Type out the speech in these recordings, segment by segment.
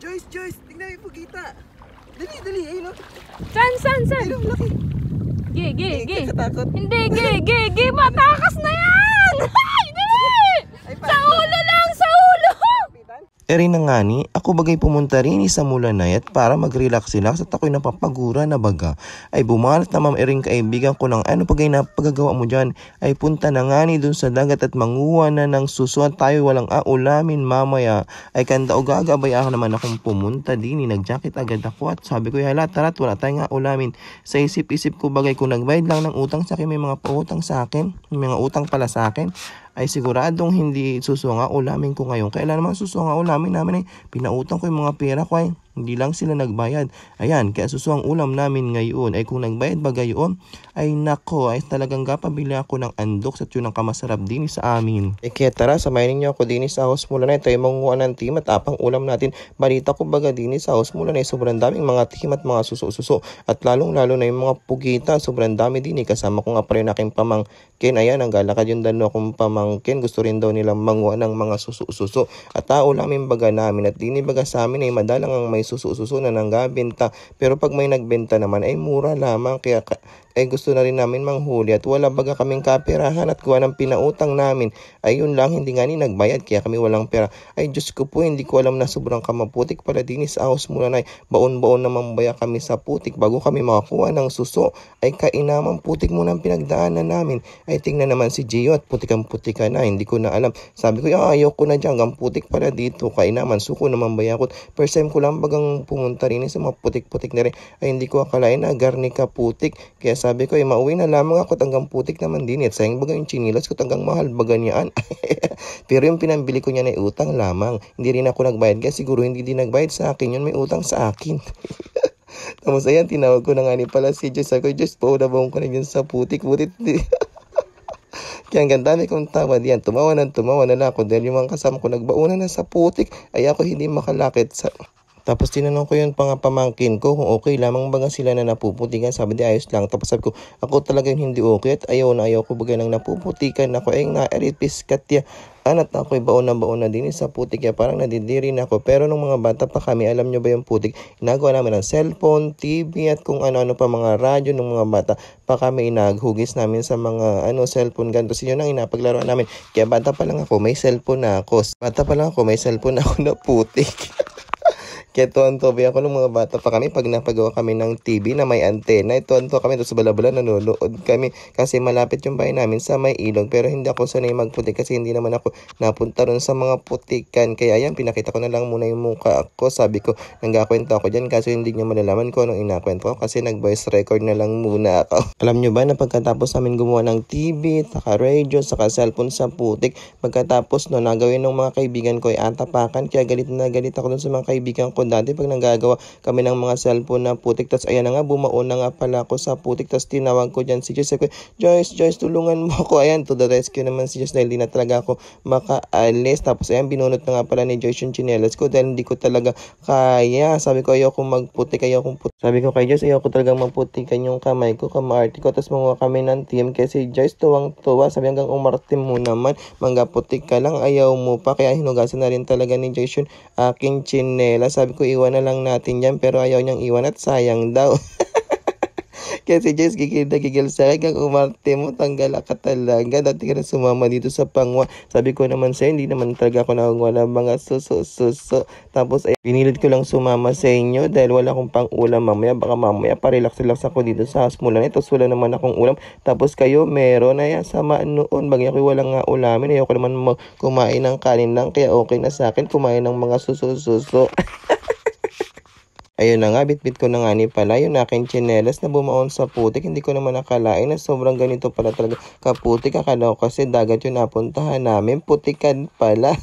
Joyce, tingnan yung pugita. Dali, ayun o. San? Ayun, laki. Ge. Katakot. Hindi, ge. Matakas na yan! Ay, dali! Sa ulo lang, sa ulo! Eri na nga ni, ako bagay pumunta rin sa Mulanay at para mag-relax at ako'y napapagura na baga. Ay bumalat na ma'am Ering kaibigan ko ng ano bagay na pagagawa mo dyan. Ay punta na nga ni dun sa dagat at manguha na ng suso at tayo walang ulamin mamaya. Ay kanda o gagabay ako naman akong pumunta din. Nag-jacket agad ako at sabi ko hala tara't wala tayong ulamin. Sa isip-isip ko bagay kung nagbayad lang ng utang sa akin may mga pautang sa akin. May mga utang pala sa akin. Ay siguradong hindi susunga ulamin ko ngayon. Kailan naman susunga ulamin namin ay pinautang ko yung mga pera ko ay hindi lang sila nagbayad. Ayan, kaya susuang ulam namin ngayon ay kung nagbayad ba gayon ay nako ay talagang kapabili ako ng andok sa yun ang kamasarap din sa amin. Kaya tara, samayin niyo ako din sa house mula na tayo manguha ng team at apang ulam natin. Balita ko baga din sa house mula na sobrang daming mga team at mga suso at lalong lalo na yung mga pugita sobrang dami din kasama ko nga pala yung aking pamangkin. Ayan, ang galakad yung dano akong pamangkin. Gusto rin daw nilang manguha ng mga suso at ulamin baga namin at din baga sa amin ay madalang ang may suso na nanggabenta pero pag may nagbenta naman ay mura lamang kaya ay gusto na rin namin manghuli at wala baga kaming kaperahan at gawa ng pinautang namin ayun lang hindi nga ni nagbayad kaya kami walang pera. Ay Diyos ko po hindi ko alam na sobrang kamaputik pala din sa house mula na baon-baon naman baya kami sa putik bago kami makakuha ng suso ay kainamang putik muna ang pinagdaanan namin. Ay tingnan naman si Gio at putik na hindi ko na alam. Sabi ko ayaw ko na dyan hanggang putik pala dito kainaman suko naman bayakot. First time ko lang bagang pumunta rin sa mga putik na rin ay hindi ko akalain na garnica putik kaya sabi ko ay mauwi na lamang ako hanggang putik naman din at sayang baga yung chinilas ko hanggang mahal baga niyaan. Pero yung pinambili ko niya na utang lamang hindi rin ako nagbayad kaya siguro hindi din nagbayad sa akin yun may utang sa akin. Tapos ayan tinawag ko na nga ni pala si Diyos sabi ko Diyos paunabawang ko na yun sa putik kaya ang dami kong tawa diyan tumawa na lang ako dahil yung mga kasama ko nagbauna na sa putik ay ako hindi makalakit sa tapos tinanong ko yung pamangkin ko kung okay lamang ba sila na napuputikan. Sabi di ayos lang. Tapos sabi ko ako talagang hindi okay at ayaw ko bagay nang napuputikan ako ay na-eripis katya. At ako'y baon na din sa putik kaya parang nadidiri na ako. Pero nung mga bata pa kami, alam nyo ba yung putik? Inagawa namin ng cellphone, TV at kung ano-ano pa mga radyo nung mga bata pa kami inaghugis namin sa mga cellphone ganito. Yun ang inapaglaruan namin. Kaya bata pa lang ako, may cellphone na ako. Na putik. Kaya tuwan-tuwa ako ng mga bata pa kami pag napagawa kami ng TV na may antena. Tuwan-tuwa kami doon sa balabala nanonood kami kasi malapit yung bahay namin sa may ilog. Pero hindi ako sanay magputik kasi hindi naman ako napunta ron sa mga putikan. Kaya ayan, pinakita ko na lang muna yung mukha ko. Sabi ko, nanggakwento ako dyan kasi hindi nyo malalaman ko anong inakwento ko kasi nag-voice record na lang muna ako. Alam nyo ba na pagkatapos namin gumawa ng TV, saka radio, saka cellphone sa putik, pagkatapos nagawin ng mga kaibigan ko ay atapakan. Kaya galit na galit ako dun sa mga kaibigan ko dati pag nanggagawa kami ng mga cellphone na putik. Tapos ayan na nga, bumaon na nga pala ako sa putik. Tapos tinawag ko dyan si Joyce. Joyce, tulungan mo ako. Ayan, to the rescue naman si Joyce dahil di na talaga ako makaalis. Tapos ayan, binunot na nga pala ni Joyce yung chinelas ko dahil hindi ko talaga kaya. Sabi ko, ayoko magputik, Sabi ko kay Joyce, ayoko talagang magputikan yung kamay ko, kamaarte ko. Tapos mga kami ng team kasi Joyce tuwang-tuwa. Sabi hanggang umarte mo naman, manggaputik ka lang, ayaw mo pa. Kaya hinugasan na rin talaga ni Joyce yung aking chinelas. Sabi ko iwan na lang natin yan pero ayaw niyang iwan at sayang daw. Kaya si Jess gigil sa akin, umarte mo, tanggal ka talaga. Dati ka na sumama dito sa pangwa. Sabi ko naman sa'yo, hindi naman talaga ako nakawala mga suso. Tapos ay pinilit ko lang sumama sa inyo dahil wala akong pang ulam mamaya. Baka mamaya parelax ako dito sa house mula nito. Wala naman akong ulam. Tapos kayo meron na sama noon. Bagay ako walang nga ulamin. Ayoko naman kumain ng kanin lang. Kaya okay na sa akin kumain ng mga suso. Ayun na nga, bitbit ko na nga ni pala yung aking tsinelas na bumaon sa putik. Hindi ko naman nakalain na sobrang ganito pala talaga kaputik. Akala ko kasi dagat yung napuntahan namin. Putikan pala.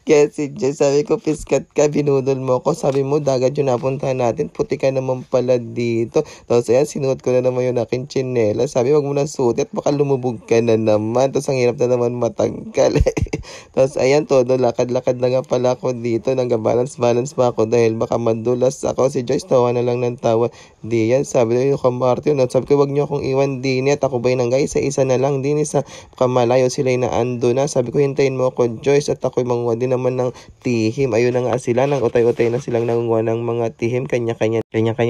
Kaya si Jess, sabi ko, piskat ka, binudol mo ko. Sabi mo, dagat yung napuntahan natin. Puti ka naman pala dito. Tapos ayan, sinuot ko na naman yung aking tsinelas. Sabi, wag mo na suot at baka lumubog ka na naman. Tapos ang hirap na naman matanggal. Tapos ayan, todo lakad-lakad na nga pala ako dito. Nag-balance pa ako dahil baka madulas ako. Si Joyce tawa na lang ng tawa. Di yan, sabi na yung kamarte. Sabi ko, wag nyo akong iwan din. At ako ba'y nang guys, isa na lang din. Sa kamalayo sila na ando na. Sabi ko, hintayin mo ako Joyce at ako'y manguha din naman ng tihim. Ayun na nga sila, nang utay-utay na silang nangunguha ng mga tihim. Kanya-kanya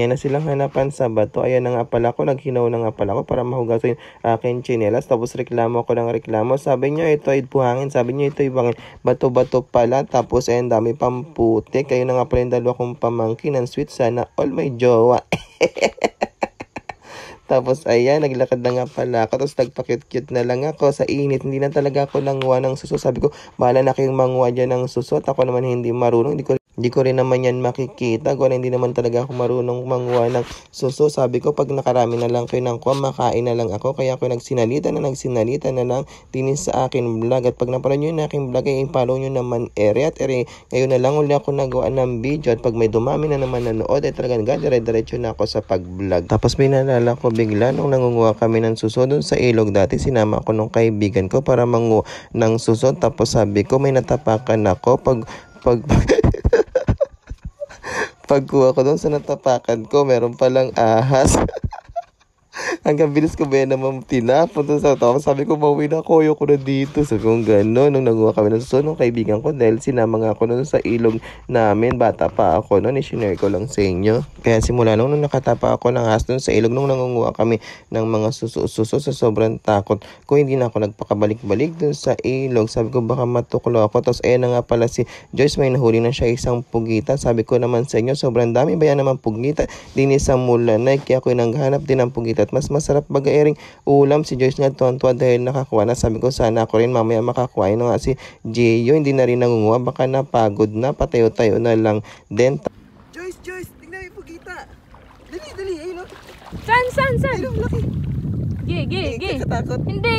na silang hanapan sa bato. Ayan na nga pala ko, naghinaw na nga pala ko para mahugasan yung aking tsinelas. Tapos reklamo ko ng reklamo. Sabi niyo ito ay buhangin. Sabi niyo ito ay buhangin. Bato-bato pala. Tapos ayun, dami pang putik. Ayun na nga pala yung dalawa kong pamangkin. Ang sweet, sana all my jowa. Tapos ayan, naglakad na nga pala ako. Tapos nagpa-cute-cute na lang ako sa init. Hindi na talaga ako nanguha ng suso. Sabi ko, bahala na kayong manguha dyan ng suso. At ako naman hindi marunong. Hindi ko rin naman yan makikita. Kung hindi naman talaga ako marunong manguha ng suso. Sabi ko, pag nakarami na lang kayo ng kuha, makain na lang ako. Kaya ako nagsinalita na lang din sa akin vlog. At pag napanood nyo yung aking vlog, ay follow nyo naman at ngayon na lang uli ako nagawa ng video. At pag may dumami na naman nanood, ay talagang dire-diretso na ako sa pag-vlog. Tapos may nalala ko bigla nung nangunguha kami ng suso doon sa ilog dati. Sinama ko nung kaibigan ko para manguha ng suso. Tapos sabi ko, may natapakan ako. Pagkuha ko doon sa natapakan ko, meron palang ahas. Hanggang bilis ko ba yan naman tinapon sa tao. Sabi ko, mauwi na ako, ayoko na dito. Sabi ko, gano'n. Nung nanguha kami ng suso nung kaibigan ko, dahil sinama nga ako noon sa ilog namin. Bata pa ako noon, i-share ko lang sa inyo. Kaya simula nung nakatapa ako ng ahas doon sa ilog, nung nangunguha kami ng mga suso sa sobrang takot ko, hindi na ako nagpakabalik-balik doon sa ilog. Sabi ko, baka matuklo ako. Tapos ayan na nga pala si Joyce, may nahuli na siya isang pugita. Sabi ko naman sa inyo, sobrang dami ba yan naman pugita din sa Mulanay. Kaya ako nanghanap din ng pugita. At mas masarap bagaering ulam. Si Joyce nga tuwan-tuwa dahil nakakuha na. Sabi ko, sana ako rin mamaya makakuha. Yun nga si Gio, hindi na rin nangunguha. Baka napagod na, patayo-tayo na lang din. Joyce, tingnan mo yung pugita. Dali, ayun o. San? Ayun, laki. Gi. Kakatakot. Hindi,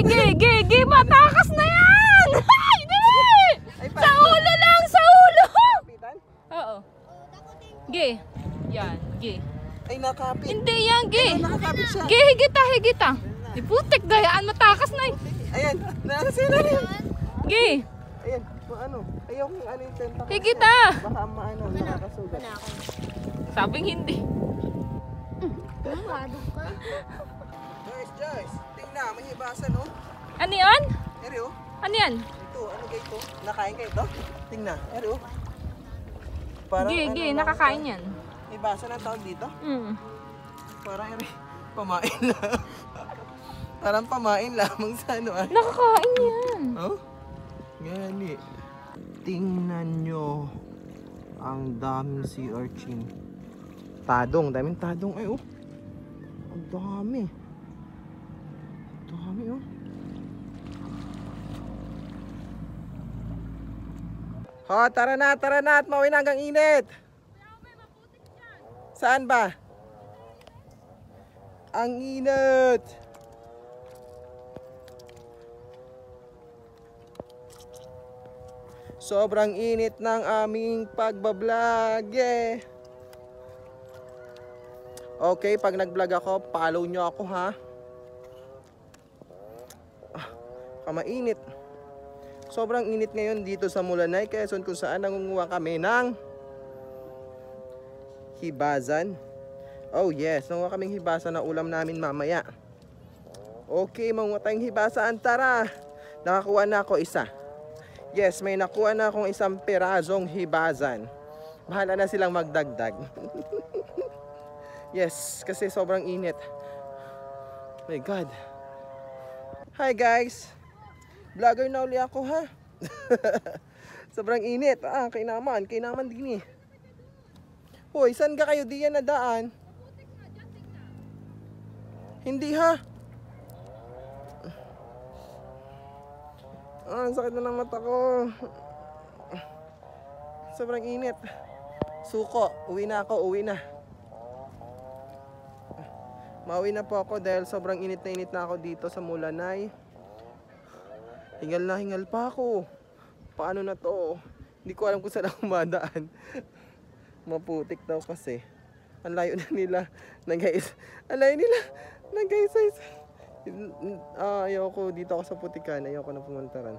gi. Matakas na yan! Ay, dali! Ay, Sa ulo lang, sa ulo! Kapitan? Oo. Gi. Yan, gi. Ay, nakapit. Hindi yan, gi. Ay, nakakapit siya. Gi, higita. Di putik, gayaan, matakas na eh. Ayan, nakasira na yun. Gi, Ayan, ano? Ayaw kung ano yung tentacle. higita. Baka nakakasugat. Sabing hindi. Joyce, tingnan, may hibasan o. Ano yan? Eri o. Ano yan? Ito, ano kayo ito? Nakain kayo ito? Tingnan, eri o. Gi, nakakain yan. Hibasan ang tawag dito? Parang eri, pamain lang. Parang pamain lamang sa ano ah. Nakakain yan. Oh? Gani. Tingnan nyo. Ang daming sea urchin. Daming tadong. Ay oh. Ang dami. Oh. Ha, tara na at mauwi na hanggang init. Saan ba? Ang init. Sobrang init ng aming pagbablog. Yeah. Okay, pag nag-vlog ako, follow nyo ako ha. Kamainit. Sobrang init ngayon dito sa Mulanay, Quezon, kung saan nangunguha kami ng hibasan. Oh yes, nangunguha kaming hibasan na ulam namin mamaya. Okay, mangunguha tayong hibasan. Tara! Nakakuha na ako isa. Yes, may nakuha na akong isang pirazong hibasan. Bahala na silang magdagdag. Yes, kasi sobrang init. My God. Hi guys. Vlogger na uli ako ha. Sobrang init. Kainaman din eh. Hoy, saan ka kayo diyan na daan? Hindi ha. Ang sakit na ng mata ko. Sobrang init. Suko, uwi na. Mauwi na po ako dahil sobrang init na ako dito sa Mulanay. Hingal pa ako. Paano na to? Hindi ko alam kung saan ako madaan. Maputik daw kasi. Ang layo na nila. Ayoko dito ako sa putikan. Ayoko na pumuntaran.